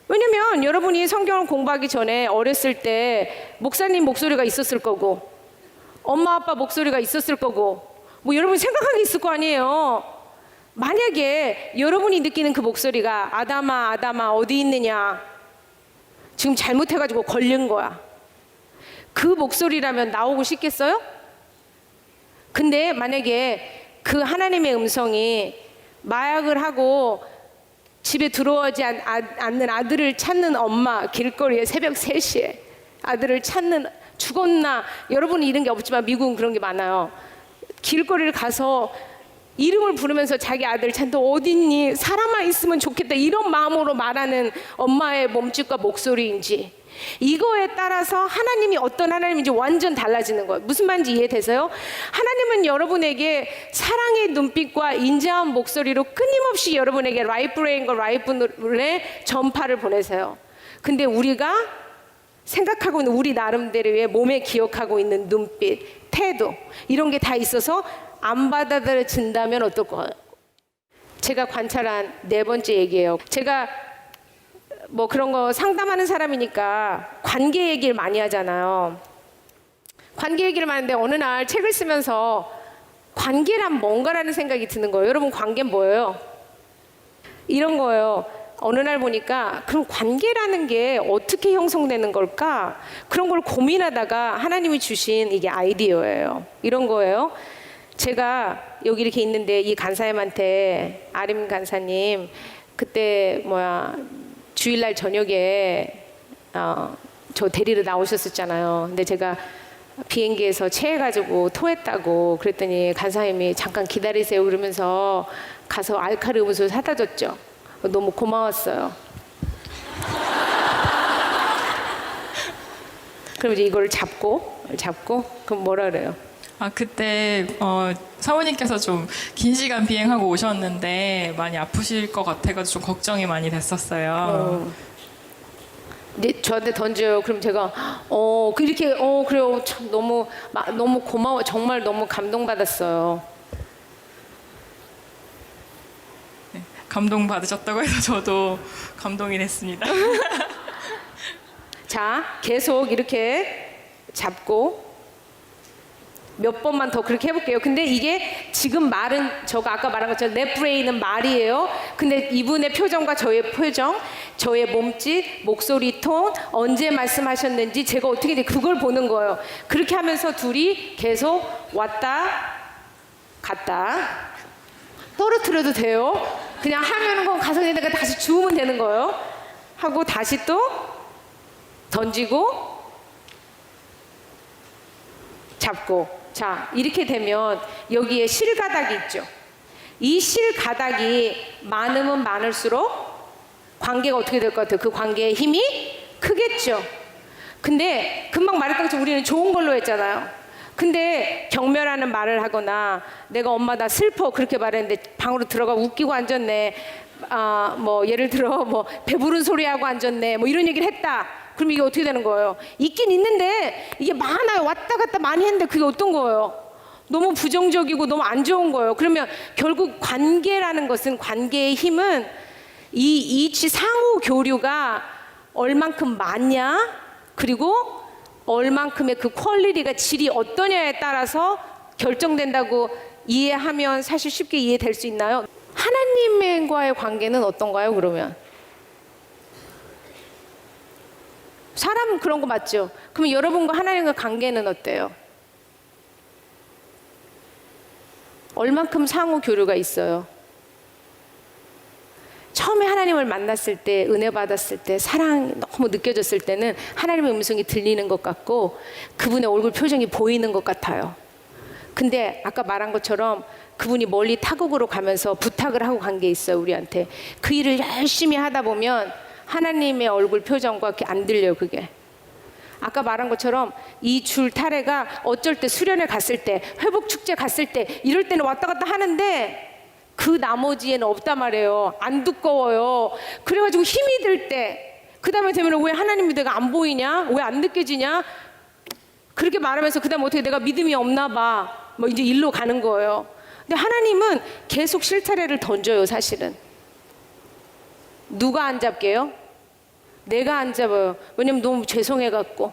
왜냐면 여러분이 성경을 공부하기 전에 어렸을 때 목사님 목소리가 있었을 거고, 엄마 아빠 목소리가 있었을 거고, 뭐 여러분 생각한 게 있을 거 아니에요. 만약에 여러분이 느끼는 그 목소리가 아담아, 아담아 어디 있느냐, 지금 잘못해가지고 걸린 거야. 그 목소리라면 나오고 싶겠어요? 근데 만약에 그 하나님의 음성이 마약을 하고 집에 들어오지 않는 아들을 찾는 엄마, 길거리에 새벽 3시에 아들을 찾는, 죽었나, 여러분은 이런 게 없지만 미국은 그런 게 많아요. 길거리를 가서 이름을 부르면서 자기 아들을 찾는데 어딨니, 사람아 있으면 좋겠다, 이런 마음으로 말하는 엄마의 몸짓과 목소리인지, 이거에 따라서 하나님이 어떤 하나님인지 완전 달라지는 거예요. 무슨 말인지 이해되세요? 하나님은 여러분에게 사랑의 눈빛과 인자한 목소리로 끊임없이 여러분에게 라이프레인과 라이프의 전파를 보내세요. 근데 우리가 생각하고 있는 우리 나름대로의 몸에 기억하고 있는 눈빛, 태도, 이런 게 다 있어서 안 받아들여진다면 어떨 거예요? 제가 관찰한 4번째 얘기예요. 제가 뭐 그런 거 상담하는 사람이니까 관계 얘기를 많이 하잖아요. 관계 얘기를 많이 하는데 어느 날 책을 쓰면서 관계란 뭔가라는 생각이 드는 거예요. 여러분, 관계는 뭐예요? 이런 거예요. 어느 날 보니까 그럼 관계라는 게 어떻게 형성되는 걸까? 그런 걸 고민하다가 하나님이 주신 이게 아이디어예요. 이런 거예요. 제가 여기 이렇게 있는데 이 간사님한테, 아림 간사님, 그때 주일날 저녁에 저 데리러 나오셨었잖아요. 근데 제가 비행기에서 체해가지고 토했다고 그랬더니 간사님이 잠깐 기다리세요 그러면서 가서 알카리 음료수 사다 줬죠. 너무 고마웠어요. 그럼 이제 이걸 잡고 그럼 뭐라 그래요? 그때 사모님께서 좀 긴 시간 비행하고 오셨는데 많이 아프실 것 같아가지고 좀 걱정이 많이 됐었어요. 네, 저한테 던져요. 그럼 제가 그렇게 그래요. 참 너무 고마워. 정말 너무 감동받았어요. 네, 감동 받으셨다고 해서 저도 감동이 됐습니다. 자, 계속 이렇게 잡고 몇 번만 더 그렇게 해볼게요. 근데 이게 지금 말은 저가 아까 말한 것처럼 내 브레인은 말이에요. 근데 이분의 표정과 저의 표정, 저의 몸짓, 목소리 톤, 언제 말씀하셨는지 제가 어떻게 돼 그걸 보는 거예요. 그렇게 하면서 둘이 계속 왔다 갔다 떨어뜨려도 돼요. 그냥 하면은 건 가서 내가 다시 주우면 되는 거예요. 하고 다시 또 던지고 잡고. 자, 이렇게 되면 여기에 실가닥이 있죠. 이 실가닥이 많으면 많을수록 관계가 어떻게 될 것 같아요? 그 관계의 힘이 크겠죠. 근데 금방 말했던 것처럼 우리는 좋은 걸로 했잖아요. 근데 경멸하는 말을 하거나 내가 엄마 나 슬퍼 그렇게 말했는데 방으로 들어가 웃기고 앉았네. 뭐 예를 들어 뭐 배부른 소리 하고 앉았네. 뭐 이런 얘기를 했다. 그럼 이게 어떻게 되는 거예요? 있긴 있는데 이게 많아요. 왔다 갔다 많이 했는데 그게 어떤 거예요? 너무 부정적이고 너무 안 좋은 거예요. 그러면 결국 관계라는 것은 관계의 힘은 이 상호 교류가 얼만큼 많냐 그리고 얼만큼의 그 퀄리티가 질이 어떠냐에 따라서 결정된다고 이해하면 사실 쉽게 이해될 수 있나요? 하나님과의 관계는 어떤가요? 그러면 사람은 그런 거 맞죠? 그럼 여러분과 하나님과 관계는 어때요? 얼만큼 상호 교류가 있어요? 처음에 하나님을 만났을 때, 은혜 받았을 때, 사랑 너무 느껴졌을 때는 하나님의 음성이 들리는 것 같고 그분의 얼굴 표정이 보이는 것 같아요. 근데 아까 말한 것처럼 그분이 멀리 타국으로 가면서 부탁을 하고 간 게 있어요, 우리한테. 그 일을 열심히 하다 보면 하나님의 얼굴 표정과 그게 안 들려요, 그게. 아까 말한 것처럼 이 줄 타래가 어쩔 때 수련회 갔을 때, 회복 축제 갔을 때 이럴 때는 왔다 갔다 하는데 그 나머지에는 없단 말이에요. 안 두꺼워요. 그래가지고 힘이 들 때, 그 다음에 되면 왜 하나님 내가 안 보이냐? 왜 안 느껴지냐? 그렇게 말하면서 그 다음에 어떻게 내가 믿음이 없나 봐. 뭐 이제 일로 가는 거예요. 근데 하나님은 계속 실타래를 던져요, 사실은. 누가 안 잡게요? 내가 안 잡아요. 왜냐면 너무 죄송해갖고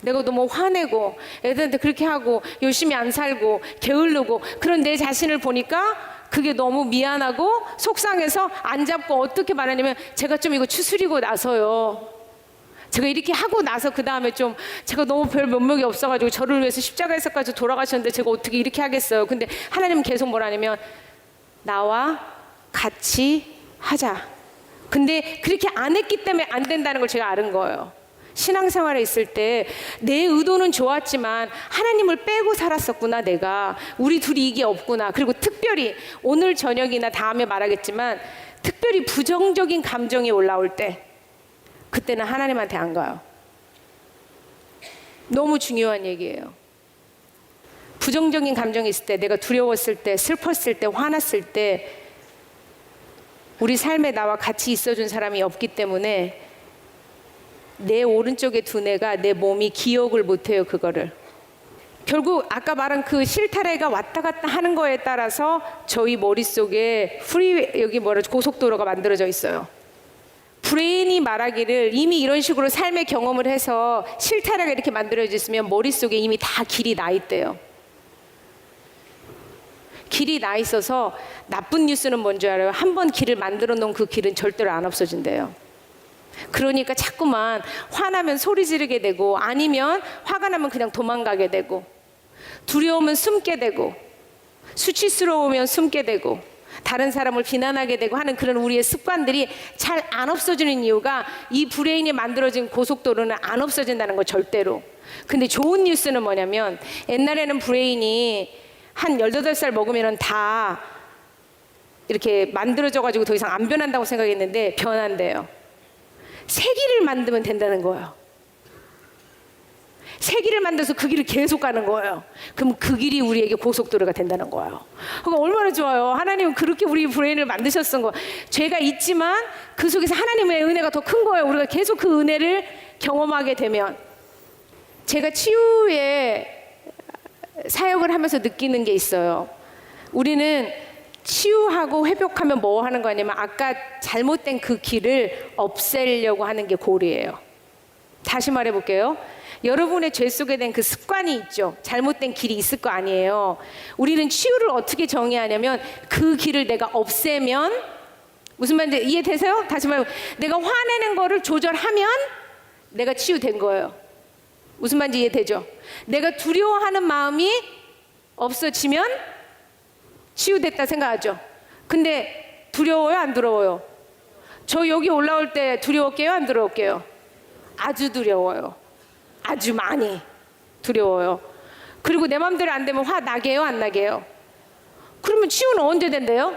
내가 너무 화내고 애들한테 그렇게 하고 열심히 안 살고 게으르고 그런 내 자신을 보니까 그게 너무 미안하고 속상해서 안 잡고 어떻게 말하냐면 제가 좀 이거 추스리고 나서요. 제가 이렇게 하고 나서 그 다음에 좀 제가 너무 별 면목이 없어가지고 저를 위해서 십자가에서까지 돌아가셨는데 제가 어떻게 이렇게 하겠어요. 근데 하나님은 계속 뭐라냐면 나와 같이 하자. 근데 그렇게 안 했기 때문에 안 된다는 걸 제가 아는 거예요. 신앙생활에 있을 때 내 의도는 좋았지만 하나님을 빼고 살았었구나 내가. 우리 둘이 이게 없구나. 그리고 특별히 오늘 저녁이나 다음에 말하겠지만 특별히 부정적인 감정이 올라올 때 그때는 하나님한테 안 가요. 너무 중요한 얘기예요. 부정적인 감정이 있을 때 내가 두려웠을 때 슬펐을 때 화났을 때 우리 삶에 나와 같이 있어준 사람이 없기 때문에 내 오른쪽의 두뇌가 내 몸이 기억을 못해요. 그거를 결국 아까 말한 그 실타래가 왔다 갔다 하는 거에 따라서 저희 머릿속에 여기 고속도로가 만들어져 있어요. 브레인이 말하기를 이미 이런 식으로 삶의 경험을 해서 실타래가 이렇게 만들어져 있으면 머릿속에 이미 다 길이 나 있대요. 길이 나 있어서 나쁜 뉴스는 뭔지 알아요? 한번 길을 만들어 놓은 그 길은 절대로 안 없어진대요. 그러니까 자꾸만 화나면 소리 지르게 되고 아니면 화가 나면 그냥 도망가게 되고 두려우면 숨게 되고 수치스러우면 숨게 되고 다른 사람을 비난하게 되고 하는 그런 우리의 습관들이 잘 안 없어지는 이유가 이 브레인이 만들어진 고속도로는 안 없어진다는 거 절대로. 근데 좋은 뉴스는 뭐냐면 옛날에는 브레인이 한 18살 먹으면 다 이렇게 만들어져가지고 더 이상 안 변한다고 생각했는데 변한대요. 세기를 만들면 된다는 거예요. 세기를 만들어서 그 길을 계속 가는 거예요. 그럼 그 길이 우리에게 고속도로가 된다는 거예요. 그러니까 얼마나 좋아요. 하나님은 그렇게 우리 브레인을 만드셨던 거. 죄가 있지만 그 속에서 하나님의 은혜가 더 큰 거예요. 우리가 계속 그 은혜를 경험하게 되면. 제가 치유의 사역을 하면서 느끼는 게 있어요. 우리는 치유하고 회복하면 뭐 하는 거 아니면 아까 잘못된 그 길을 없애려고 하는 게 골이에요. 다시 말해볼게요. 여러분의 죄 속에 된 그 습관이 있죠. 잘못된 길이 있을 거 아니에요. 우리는 치유를 어떻게 정의하냐면 그 길을 내가 없애면, 무슨 말인지 이해되세요? 다시 말해, 내가 화내는 거를 조절하면 내가 치유된 거예요. 무슨 말인지 이해되죠? 내가 두려워하는 마음이 없어지면 치유됐다 생각하죠. 근데 두려워요, 안 두려워요? 저 여기 올라올 때 두려웠게요, 안 두려웠게요? 아주 두려워요. 아주 많이 두려워요. 그리고 내 마음대로 안 되면 화 나게요, 안 나게요? 그러면 치유는 언제 된대요?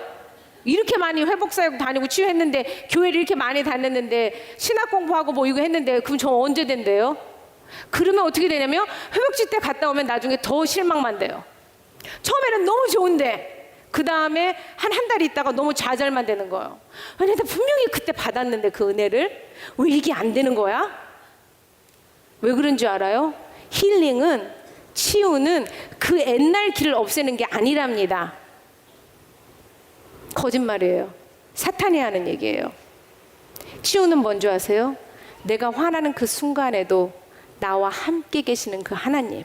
이렇게 많이 회복사역 다니고 치유했는데, 교회를 이렇게 많이 다녔는데, 신학 공부하고 뭐 이거 했는데, 그럼 저 언제 된대요? 그러면 어떻게 되냐면 회복지 때 갔다 오면 나중에 더 실망만 돼요. 처음에는 너무 좋은데 그 다음에 한 달 있다가 너무 좌절만 되는 거예요. 왜냐면 분명히 그때 받았는데 그 은혜를 왜 이게 안 되는 거야? 왜 그런 줄 알아요? 힐링은, 치유는 그 옛날 길을 없애는 게 아니랍니다. 거짓말이에요. 사탄이 하는 얘기예요. 치유는 뭔지 아세요? 내가 화나는 그 순간에도 나와 함께 계시는 그 하나님,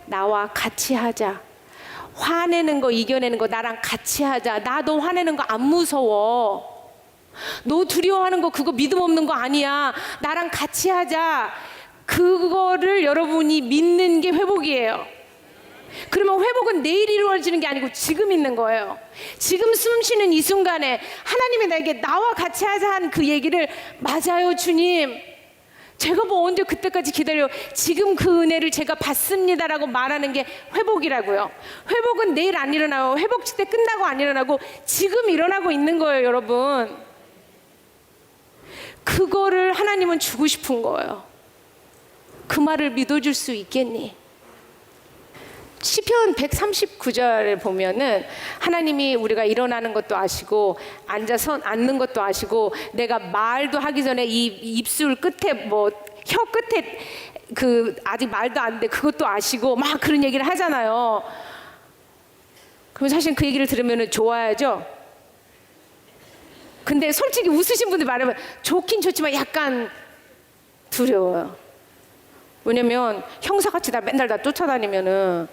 나와 같이 하자. 화내는 거, 이겨내는 거 나랑 같이 하자. 나도 화내는 거 안 무서워. 너 두려워하는 거 그거 믿음 없는 거 아니야. 나랑 같이 하자. 그거를 여러분이 믿는 게 회복이에요. 그러면 회복은 내일 이루어지는 게 아니고 지금 있는 거예요. 지금 숨 쉬는 이 순간에 하나님이 나에게 나와 같이 하자 한 그 얘기를, 맞아요 주님, 제가 뭐 언제 그때까지 기다려, 지금 그 은혜를 제가 받습니다라고 말하는 게 회복이라고요. 회복은 내일 안 일어나요. 회복치 때 끝나고 안 일어나고 지금 일어나고 있는 거예요, 여러분. 그거를 하나님은 주고 싶은 거예요. 그 말을 믿어줄 수 있겠니? 시편 139절을 보면은 하나님이 우리가 일어나는 것도 아시고 앉아서 앉는 것도 아시고, 내가 말도 하기 전에 이 입술 끝에 뭐 혀 끝에 그 아직 말도 안 돼 그것도 아시고 막 그런 얘기를 하잖아요. 그럼 사실 그 얘기를 들으면은 좋아야죠. 근데 솔직히 웃으신 분들 말하면 좋긴 좋지만 약간 두려워요. 왜냐면 형사같이 나 맨날 나 쫓아다니면은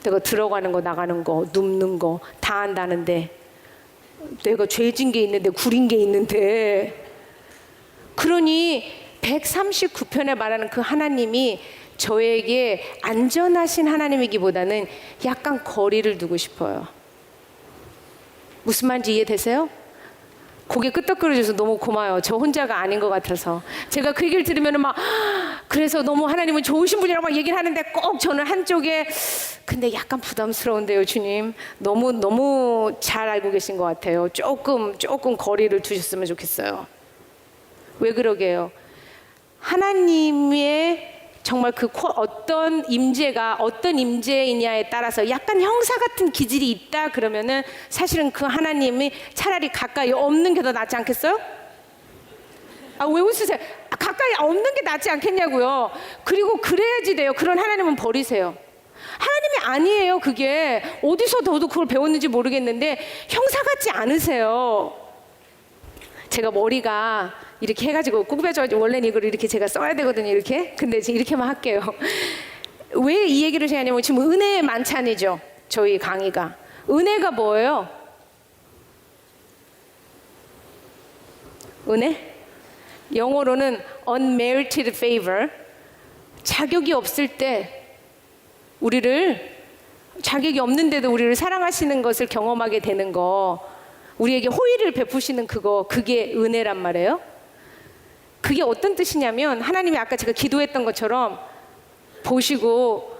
내가 들어가는 거 나가는 거 눕는 거 다 한다는데, 내가 죄진 게 있는데 구린 게 있는데, 그러니 139편에 말하는 그 하나님이 저에게 안전하신 하나님이기보다는 약간 거리를 두고 싶어요. 무슨 말인지 이해되세요? 고개 끄덕거려줘서 너무 고마워요. 저 혼자가 아닌 것 같아서. 제가 그 얘기를 들으면 막 그래서 너무 하나님은 좋으신 분이라고 막 얘기를 하는데, 꼭 저는 한쪽에 근데 약간 부담스러운데요 주님, 너무 잘 알고 계신 것 같아요. 조금 거리를 두셨으면 좋겠어요. 왜 그러게요? 하나님의 정말 그 어떤 임재이냐에 따라서 약간 형사 같은 기질이 있다 그러면은 사실은 그 하나님이 차라리 가까이 없는 게 더 낫지 않겠어요? 아, 왜 웃으세요? 가까이 없는 게 낫지 않겠냐고요. 그리고 그래야지 돼요. 그런 하나님은 버리세요. 하나님이 아니에요. 그게 어디서 저도 그걸 배웠는지 모르겠는데 형사 같지 않으세요. 제가 머리가 이렇게 해가지고 꾸며져가지고 원래는 이걸 이렇게 제가 써야 되거든요. 이렇게. 근데 지금 이렇게만 할게요. 왜 이 얘기를 하냐면 지금 은혜의 만찬이죠. 저희 강의가. 은혜가 뭐예요? 은혜? 영어로는 unmerited favor. 자격이 없을 때 우리를 자격이 없는데도 우리를 사랑하시는 것을 경험하게 되는 거, 우리에게 호의를 베푸시는 그게 은혜란 말이에요. 그게 어떤 뜻이냐면 하나님이 아까 제가 기도했던 것처럼 보시고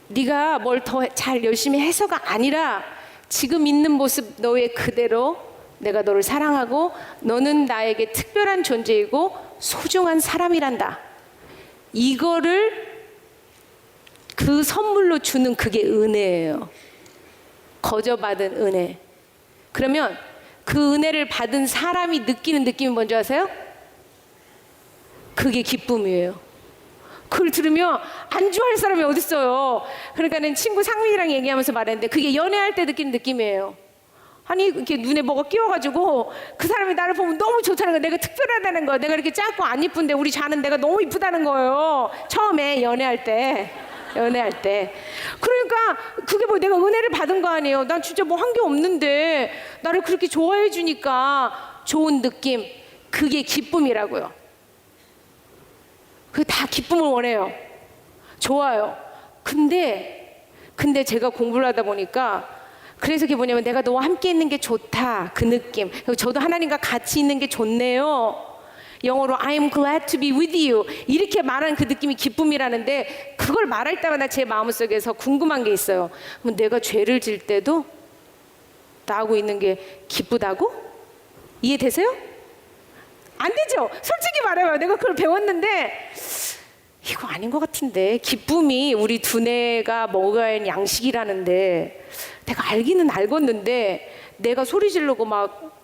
네가 뭘 더 잘 열심히 해서가 아니라 지금 있는 모습 너의 그대로 내가 너를 사랑하고 너는 나에게 특별한 존재이고 소중한 사람이란다. 이거를 그 선물로 주는 그게 은혜예요. 거저받은 은혜. 그러면 그 은혜를 받은 사람이 느끼는 느낌이 뭔지 아세요? 그게 기쁨이에요. 그걸 들으면 안 좋아할 사람이 어딨어요. 그러니까는 친구 상민이랑 얘기하면서 말했는데 그게 연애할 때 느끼는 느낌이에요. 아니 이렇게 눈에 뭐가 끼워가지고 그 사람이 나를 보면 너무 좋다는 거야. 내가 특별하다는 거야. 내가 이렇게 작고 안 이쁜데 우리 자는 내가 너무 이쁘다는 거예요. 처음에 연애할 때. 그러니까 그게 뭐 내가 은혜를 받은 거 아니에요. 난 진짜 뭐 한 게 없는데 나를 그렇게 좋아해 주니까 좋은 느낌, 그게 기쁨이라고요. 그게 다 기쁨을 원해요. 좋아요. 근데 제가 공부를 하다 보니까 그래서 그게 뭐냐면 내가 너와 함께 있는 게 좋다, 그 느낌. 저도 하나님과 같이 있는 게 좋네요. 영어로 I'm glad to be with you 이렇게 말하는 그 느낌이 기쁨이라는데, 그걸 말할 때마다 제 마음속에서 궁금한 게 있어요. 그럼 내가 죄를 질 때도 나하고 있는 게 기쁘다고? 이해되세요? 안 되죠. 솔직히 말해요. 내가 그걸 배웠는데 이거 아닌 것 같은데, 기쁨이 우리 두뇌가 먹어야 하는 양식이라는데 내가 알기는 알겠는데 내가 소리 지르고 막,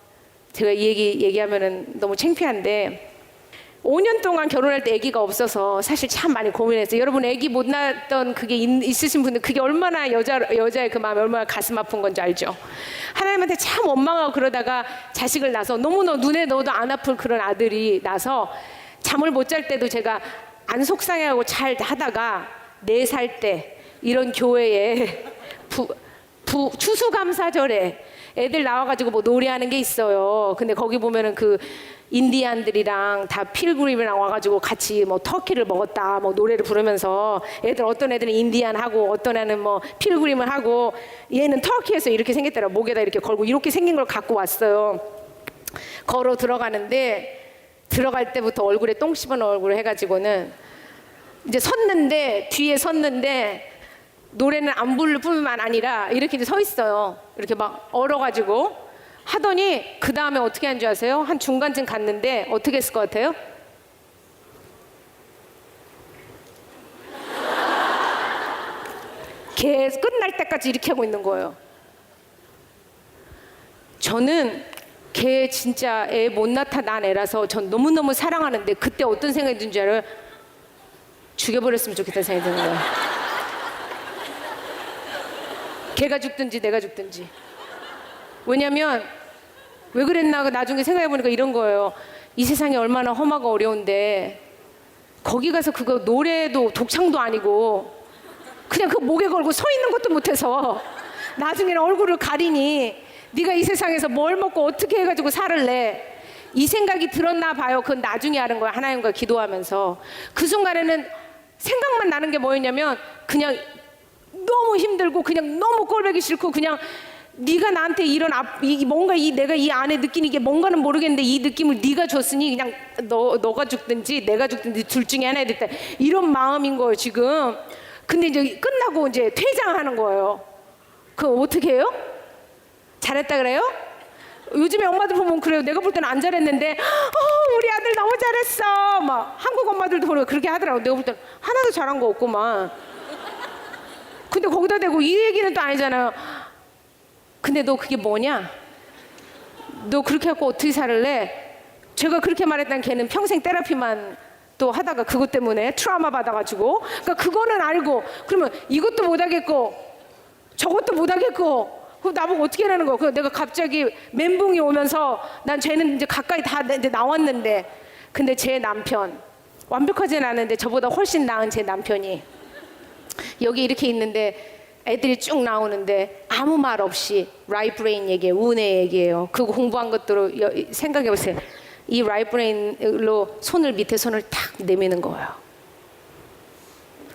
제가 이 얘기하면은 너무 창피한데 5년 동안 결혼할 때 아기가 없어서 사실 참 많이 고민했어요. 여러분 아기 못 낳았던 그게 있으신 분들, 그게 얼마나 여자의 그 마음이 얼마나 가슴 아픈 건지 알죠? 하나님한테 참 원망하고 그러다가 자식을 낳아서 너무너무 눈에 넣어도 안 아플 그런 아들이 나서 잠을 못 잘 때도 제가 안 속상해하고 잘 하다가 4살 때 이런 교회에 추수감사절에 애들 나와가지고 뭐 노래하는 게 있어요. 근데 거기 보면은 그 인디안들이랑 다 필그림이랑 와가지고 같이 뭐 터키를 먹었다 뭐 노래를 부르면서, 어떤 애들은 인디안 하고 어떤 애는 뭐 필그림을 하고, 얘는 터키에서 이렇게 생겼더라. 목에다 이렇게 걸고 이렇게 생긴 걸 갖고 왔어요. 걸어 들어가는데 들어갈 때부터 얼굴에 똥 씹은 얼굴을 해가지고는 이제 뒤에 섰는데 노래는 안 부를 뿐만 아니라 이렇게 이제 서 있어요. 이렇게 막 얼어가지고 하더니 그 다음에 어떻게 한 줄 아세요? 한 중간쯤 갔는데 어떻게 했을 것 같아요? 걔 끝날 때까지 이렇게 하고 있는 거예요. 저는 걔 진짜 애 못 낳다 난 애라서 전 너무너무 사랑하는데 그때 어떤 생각이 든 줄 알아요? 죽여버렸으면 좋겠다는 생각이 드는 거예요. 걔가 죽든지 내가 죽든지. 왜냐면 왜 그랬나 나중에 생각해보니까 이런 거예요. 이 세상이 얼마나 험하고 어려운데 거기 가서 그거 노래도 독창도 아니고 그냥 그 목에 걸고 서 있는 것도 못해서 나중에는 얼굴을 가리니 네가 이 세상에서 뭘 먹고 어떻게 해가지고 살을래, 이 생각이 들었나 봐요. 그건 나중에 하는 거야. 하나님과 기도하면서. 그 순간에는 생각만 나는 게 뭐였냐면 그냥 너무 힘들고 그냥 너무 꼴보기 싫고, 그냥 네가 나한테 이런 뭔가 내가 이 안에 느끼는 게 뭔가는 모르겠는데 이 느낌을 네가 줬으니 그냥 너가 죽든지 내가 죽든지 둘 중에 하나야 됐다, 이런 마음인 거예요 지금. 근데 이제 끝나고 이제 퇴장하는 거예요. 그거 어떻게 해요? 잘했다 그래요? 요즘에 엄마들 보면 그래요. 내가 볼 때는 안 잘했는데 우리 아들 너무 잘했어 막 한국 엄마들도 그렇게 하더라고. 내가 볼 때는 하나도 잘한 거 없구만. 근데 거기다 대고 이 얘기는 또 아니잖아요. 근데 너 그게 뭐냐? 너 그렇게 하고 어떻게 살을래? 제가 그렇게 말했던 걔는 평생 테라피만 또 하다가 그것 때문에 트라우마 받아가지고, 그러니까 그거는 알고 그러면 이것도 못하겠고 저것도 못하겠고 그럼 나보고 어떻게 하라는 거야? 내가 갑자기 멘붕이 오면서 난 쟤는 이제 가까이 다 이제 나왔는데, 근데 제 남편 완벽하진 않은데 저보다 훨씬 나은 제 남편이 여기 이렇게 있는데 애들이 쭉 나오는데 아무 말 없이 라이트 브레인 얘기예요. 운의 얘기예요. 그거 공부한 것들로 생각해 보세요. 이 라이트 브레인로 밑에 손을 탁 내미는 거예요.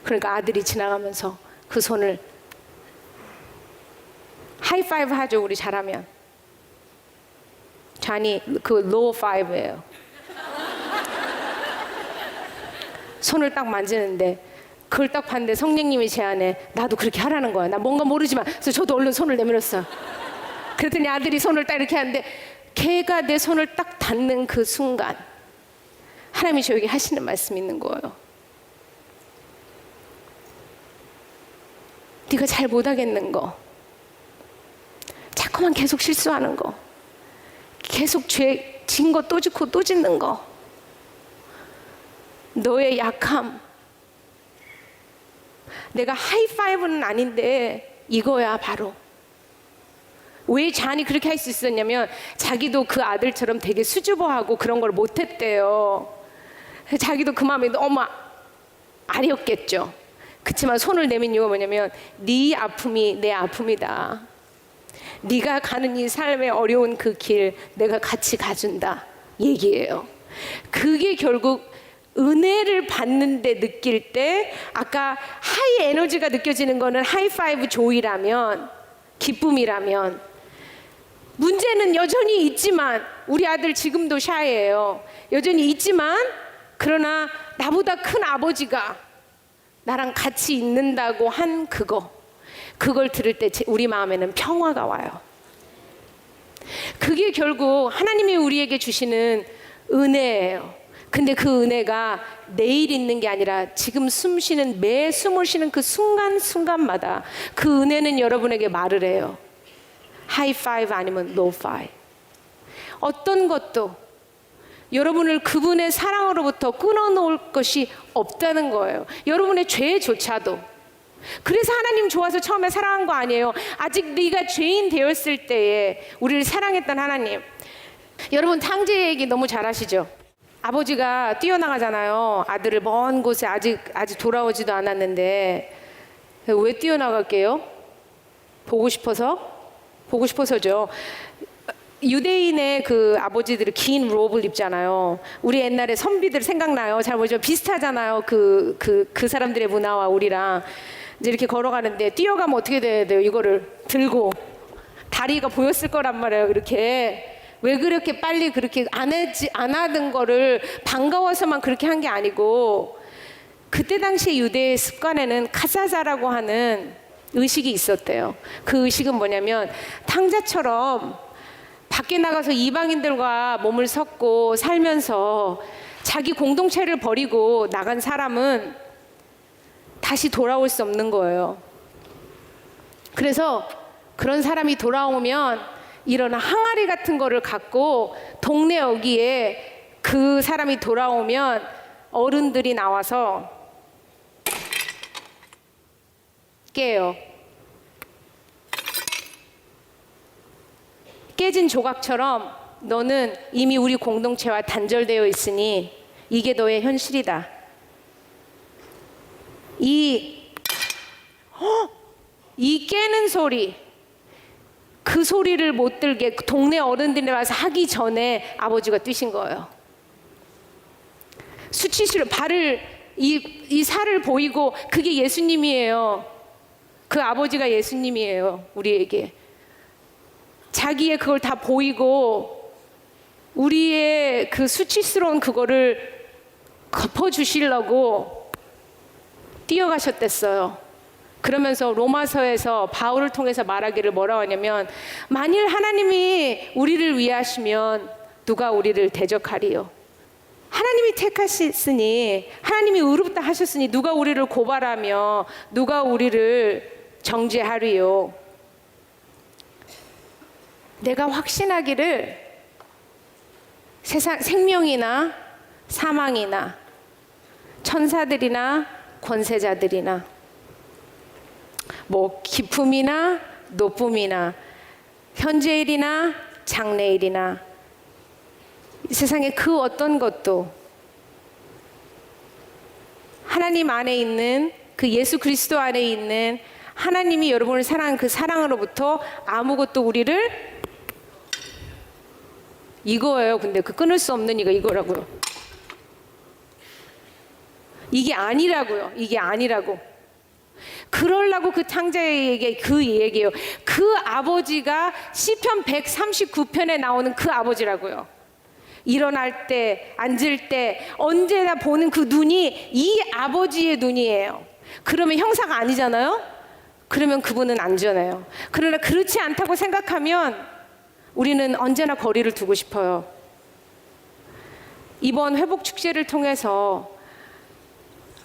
그러니까 아들이 지나가면서 그 손을 하이파이브 하죠, 우리 잘하면. 잔이 그 로우 파이브예요. 손을 딱 만지는데 그걸 딱 봤는데 성령님이 제 안에 나도 그렇게 하라는 거야. 나 뭔가 모르지만. 그래서 저도 얼른 손을 내밀었어요. 그랬더니 아들이 손을 딱 이렇게 하는데 걔가 내 손을 딱 닿는 그 순간 하나님이 저에게 하시는 말씀이 있는 거예요. 네가 잘 못하겠는 거, 자꾸만 계속 실수하는 거, 계속 죄 진 거 또 짓고 또 짓는 거, 너의 약함, 내가 하이파이브는 아닌데 이거야 바로. 왜 잔이 그렇게 할 수 있었냐면 자기도 그 아들처럼 되게 수줍어하고 그런 걸 못했대요. 자기도 그 마음이 너무 아렸겠죠. 그렇지만 손을 내민 이유가 뭐냐면 네 아픔이 내 아픔이다. 네가 가는 이 삶의 어려운 그 길 내가 같이 가준다 얘기예요. 그게 결국 은혜를 받는데 느낄 때 아까 하이 에너지가 느껴지는 거는 하이파이브 조이라면, 기쁨이라면, 문제는 여전히 있지만, 우리 아들 지금도 샤이예요. 여전히 있지만 그러나 나보다 큰 아버지가 나랑 같이 있는다고 한 그걸 들을 때 우리 마음에는 평화가 와요. 그게 결국 하나님이 우리에게 주시는 은혜예요. 근데 그 은혜가 내일 있는 게 아니라 지금 숨 쉬는, 매 숨을 쉬는 그 순간순간마다 그 은혜는 여러분에게 말을 해요. 하이파이브 아니면 로우파이브. 어떤 것도 여러분을 그분의 사랑으로부터 끊어놓을 것이 없다는 거예요. 여러분의 죄조차도. 그래서 하나님 좋아서 처음에 사랑한 거 아니에요. 아직 네가 죄인 되었을 때에 우리를 사랑했던 하나님. 여러분 탕제 얘기 너무 잘 아시죠? 아버지가 뛰어나가잖아요. 아들을 먼 곳에 아직 돌아오지도 않았는데. 왜 뛰어나갈게요? 보고 싶어서죠. 유대인의 그 아버지들이 긴 로브를 입잖아요. 우리 옛날에 선비들 생각나요? 잘 보죠. 비슷하잖아요. 그 사람들의 문화와 우리랑. 이제 이렇게 걸어가는데 뛰어가면 어떻게 돼야 돼요? 이거를 들고 다리가 보였을 거란 말이에요. 이렇게. 왜 그렇게 빨리 그렇게 안 하던 거를 반가워서만 그렇게 한 게 아니고, 그때 당시 유대의 습관에는 카자자라고 하는 의식이 있었대요. 그 의식은 뭐냐면 탕자처럼 밖에 나가서 이방인들과 몸을 섞고 살면서 자기 공동체를 버리고 나간 사람은 다시 돌아올 수 없는 거예요. 그래서 그런 사람이 돌아오면 이런 항아리 같은 거를 갖고 동네 어귀에 그 사람이 돌아오면 어른들이 나와서 깨요. 깨진 조각처럼 너는 이미 우리 공동체와 단절되어 있으니 이게 너의 현실이다. 이 깨는 소리, 그 소리를 못 들게 동네 어른들이 와서 하기 전에 아버지가 뛰신 거예요. 수치스러 발을 이 살을 보이고, 그게 예수님이에요. 그 아버지가 예수님이에요. 우리에게 자기의 그걸 다 보이고 우리의 그 수치스러운 그거를 덮어주시려고 뛰어가셨댔어요. 그러면서 로마서에서 바울을 통해서 말하기를 뭐라고 하냐면, 만일 하나님이 우리를 위하시면 누가 우리를 대적하리요? 하나님이 택하셨으니, 하나님이 의롭다 하셨으니 누가 우리를 고발하며 누가 우리를 정죄하리요? 내가 확신하기를 세상 생명이나 사망이나 천사들이나 권세자들이나 뭐 기쁨이나 높음이나 현재일이나 장래일이나 이 세상의 그 어떤 것도 하나님 안에 있는 그 예수 그리스도 안에 있는 하나님이 여러분을 사랑한 그 사랑으로부터 아무것도 우리를, 이거예요. 근데 그 끊을 수 없는 이거라고요. 이게 아니라고요. 이게 아니라고. 그러려고 그 창자에게 그 얘기예요. 그 아버지가 시편 139편에 나오는 그 아버지라고요. 일어날 때, 앉을 때 언제나 보는 그 눈이 이 아버지의 눈이에요. 그러면 형사가 아니잖아요. 그러면 그분은 안전해요. 그러나 그렇지 않다고 생각하면 우리는 언제나 거리를 두고 싶어요. 이번 회복 축제를 통해서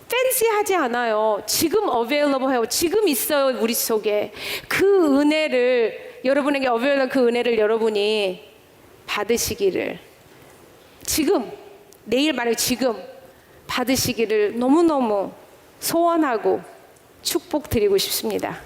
팬시하지 않아요. 지금 available 해요. 지금 있어요. 우리 속에 그 은혜를, 여러분에게 available 그 은혜를 여러분이 받으시기를, 지금, 내일 만약 지금 받으시기를 너무너무 소원하고 축복드리고 싶습니다.